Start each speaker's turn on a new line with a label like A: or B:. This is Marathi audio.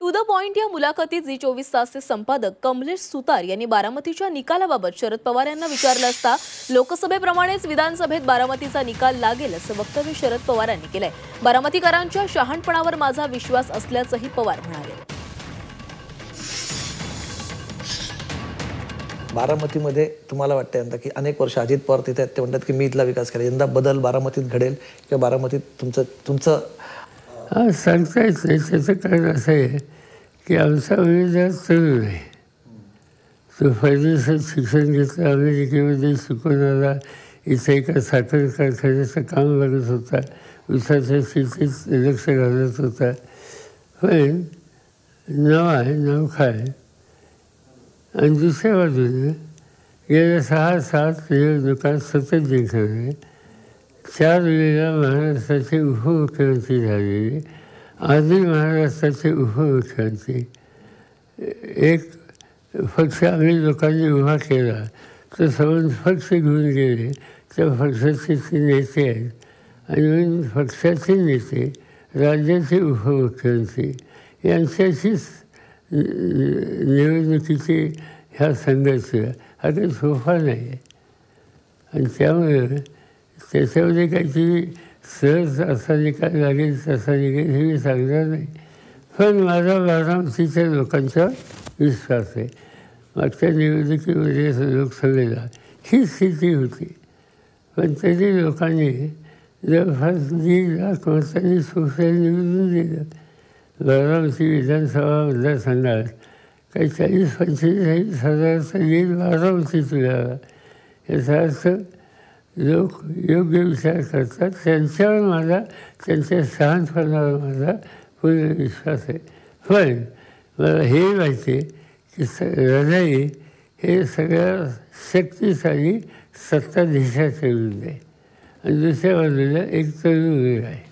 A: टू द पॉइंट या मुलाखतीत झी 24 तासचे संपादक कमलेश सुतार यांनी बारामतीच्या निकालाबाबत शरद पवार यांना विचारलं असता लोकसभेप्रमाणेच विधानसभेत बारामतीचा निकाल लागेल असं वक्तव्य शरद पवार यांनी केलंय। बारामतीकरांच्या शहाणपणावर माझा विश्वास असल्याचंही पवार म्हणाले।
B: बारामतीमध्ये तुम्हाला वाटतं यंदा की अनेक वर्ष अजित पवार तिथे आहेत, ते म्हणतात की मी इथला विकास केला, यंदा बदल बारामतीत घडेल किंवा बारामतीत तुमचं
C: सांगता येत नाही। त्याचं कारण असं आहे की आमचा वेळ चालू नाही। तो फायदेशीर शिक्षण घेतलं, अमेरिकेमध्ये शिकून आला, इथं एका साखर कारखान्याचं काम लागत होता, उसाच्या शेतीत लक्ष घालत होता। पण नाव आहे, नाव काय। आणि दुसऱ्या बाजूने गेल्या 6-7 निवडणुका सतत जिंकणारे, 4 वेळेला महाराष्ट्राचे उपमुख्यमंत्री झालेले, आधी महाराष्ट्राचे उपमुख्यमंत्री, एक पक्ष आम्ही लोकांनी उभा केला तर सर्व पक्ष घेऊन गेले, त्या पक्षाचे ते नेते आहेत आणि पक्षाचे नेते राज्याचे उपमुख्यमंत्री यांच्याशीच निवडणुकीचे ह्या संघर्ष हा काही सोपा नाही आहे। आणि त्यामुळे त्याच्यामध्ये काहीतरी सहज असा निकाल लागेल तसा निघेल हे मी सांगणार नाही। पण माझा बारामतीच्या लोकांचा विश्वास आहे। मागच्या निवडणुकीमध्ये लोकसभेला ही स्थिती होती, पण तरी लोकांनी जवळपास 1.5 लाख मतांनी सोशल निवडून दिलं। बारामती विधानसभा मतदारसंघात काही 40-45 हजाराचा लीड बारामतीत मिळाला। याचा अर्थ लोक योग्य विचार करतात, त्यांच्यावर माझा, त्यांच्या शहाणपणावर माझा पूर्ण विश्वास आहे। पण मला हे माहिती आहे की लढाई हे सगळ्या शक्तिशाली सत्ताधीशाच्या विरुद्ध आहे आणि दुसऱ्या बाजूला एक तरुण आहे।